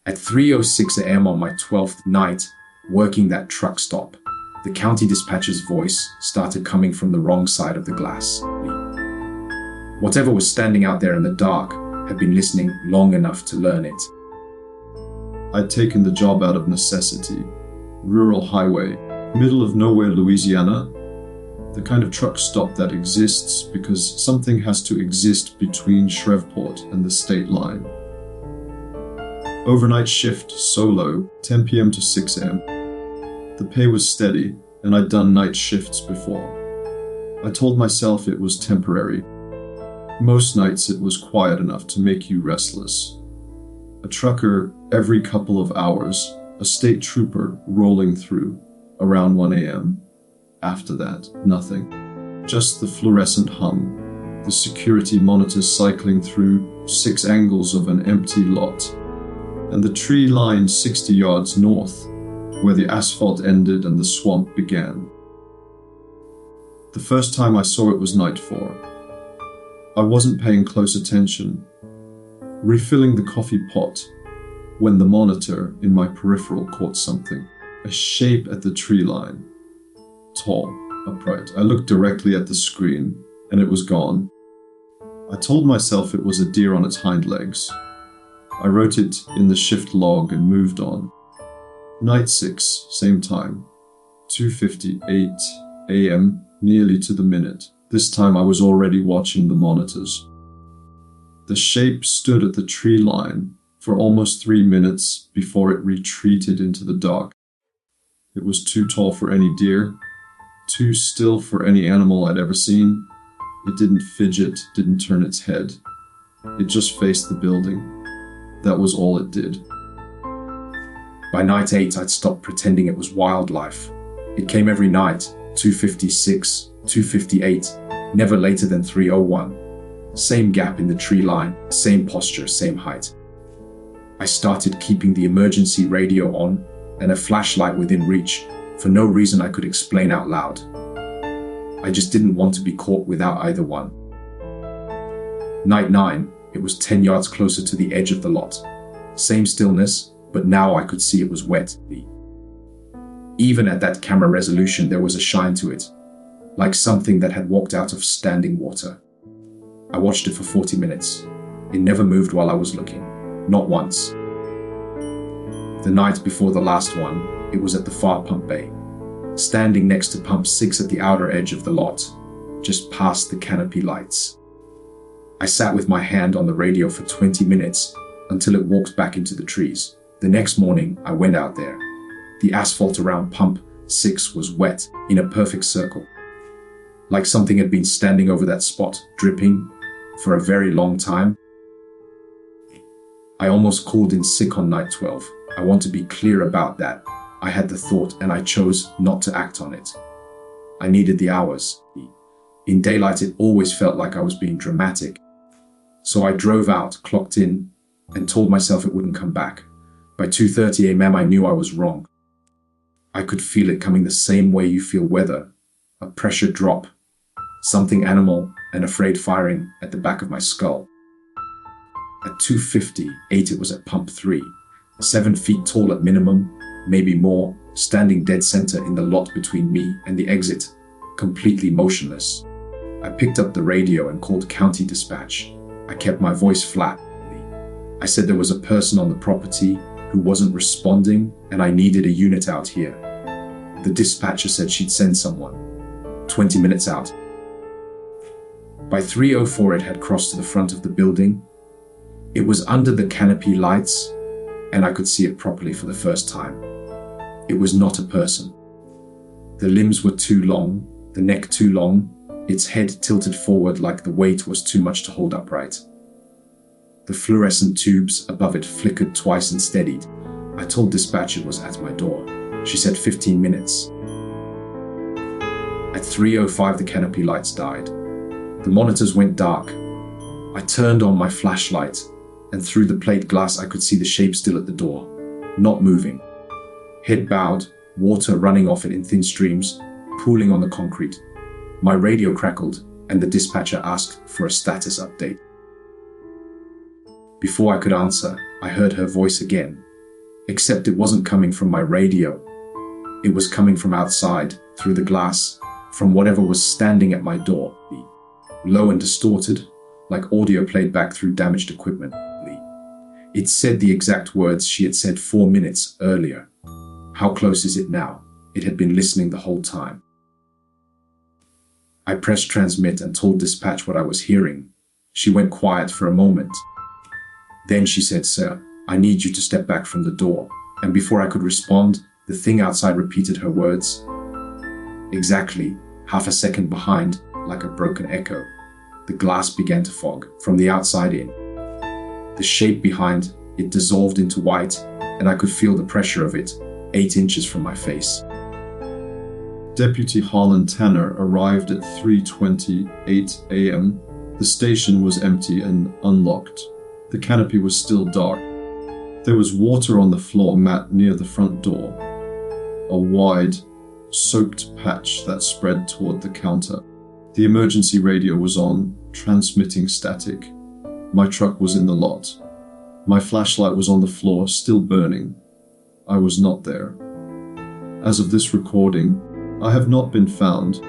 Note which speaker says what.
Speaker 1: At 3:06 a.m. on my 12th night, working that truck stop, the county dispatcher's voice started coming from the wrong side of the glass. Whatever was standing out there in the dark had been listening long enough to learn it.
Speaker 2: I'd taken the job out of necessity. Rural highway, middle of nowhere, Louisiana. The kind of truck stop that exists because something has to exist between Shreveport and the state line. Overnight shift, solo, 10 p.m. to 6 a.m. The pay was steady, and I'd done night shifts before. I told myself it was temporary. Most nights it was quiet enough to make you restless. A trucker every couple of hours, a state trooper rolling through around 1 a.m. After that, nothing. Just the fluorescent hum, the security monitors cycling through 6 angles of an empty lot, and the tree line 60 yards north, where the asphalt ended and the swamp began. The first time I saw it was night 4. I wasn't paying close attention, refilling the coffee pot, when the monitor in my peripheral caught something. A shape at the tree line. Tall, upright. I looked directly at the screen, and it was gone. I told myself it was a deer on its hind legs. I wrote it in the shift log and moved on. Night 6, same time. 2:58 a.m., nearly to the minute. This time I was already watching the monitors. The shape stood at the tree line for almost 3 minutes before it retreated into the dark. It was too tall for any deer, too still for any animal I'd ever seen. It didn't fidget, didn't turn its head. It just faced the building. That was all it did.
Speaker 1: By night 8, I'd stopped pretending it was wildlife. It came every night, 2:56, 2:58, never later than 3:01. Same gap in the tree line, same posture, same height. I started keeping the emergency radio on and a flashlight within reach for no reason I could explain out loud. I just didn't want to be caught without either one. Night 9, it was 10 yards closer to the edge of the lot. Same stillness, but now I could see it was wet. Even at that camera resolution, there was a shine to it, like something that had walked out of standing water. I watched it for 40 minutes. It never moved while I was looking, not once. The night before the last one, it was at the far pump bay, standing next to pump 6 at the outer edge of the lot, just past the canopy lights. I sat with my hand on the radio for 20 minutes until it walked back into the trees. The next morning, I went out there. The asphalt around pump 6 was wet in a perfect circle, like something had been standing over that spot, dripping, for a very long time. I almost called in sick on night 12. I want to be clear about that. I had the thought and I chose not to act on it. I needed the hours. In daylight, it always felt like I was being dramatic. So I drove out, clocked in, and told myself it wouldn't come back. By 2:30 a.m., I knew I was wrong. I could feel it coming the same way you feel weather, a pressure drop, something animal and afraid firing at the back of my skull. At 2:58, it was at pump 3, 7 feet tall at minimum, maybe more, standing dead center in the lot between me and the exit, completely motionless. I picked up the radio and called county dispatch. I kept my voice flat. I said there was a person on the property who wasn't responding and I needed a unit out here. The dispatcher said she'd send someone. 20 minutes out. By 3:04, it had crossed to the front of the building. It was under the canopy lights and I could see it properly for the first time. It was not a person. The limbs were too long, the neck too long, its head tilted forward like the weight was too much to hold upright. The fluorescent tubes above it flickered twice and steadied. I told dispatch it was at my door. She said 15 minutes. At 3:05, the canopy lights died. The monitors went dark. I turned on my flashlight, and through the plate glass I could see the shape still at the door, not moving. Head bowed, water running off it in thin streams, pooling on the concrete. My radio crackled, and the dispatcher asked for a status update. Before I could answer, I heard her voice again, Except it wasn't coming from my radio. It was coming from outside, through the glass, from whatever was standing at my door. Low and distorted, like audio played back through damaged equipment. It said the exact words she had said 4 minutes earlier. How close is it now? It had been listening the whole time. I pressed transmit and told dispatch what I was hearing. She went quiet for a moment. Then she said, "Sir, I need you to step back from the door." And before I could respond, the thing outside repeated her words. Exactly, half a second behind, like a broken echo. The glass began to fog, from the outside in. The shape behind it dissolved into white, and I could feel the pressure of it, 8 inches from my face.
Speaker 2: Deputy Harlan Tanner arrived at 3:28 a.m. The station was empty and unlocked. The canopy was still dark. There was water on the floor mat near the front door, a wide, soaked patch that spread toward the counter. The emergency radio was on, transmitting static. My truck was in the lot. My flashlight was on the floor, still burning. I was not there. As of this recording, I have not been found,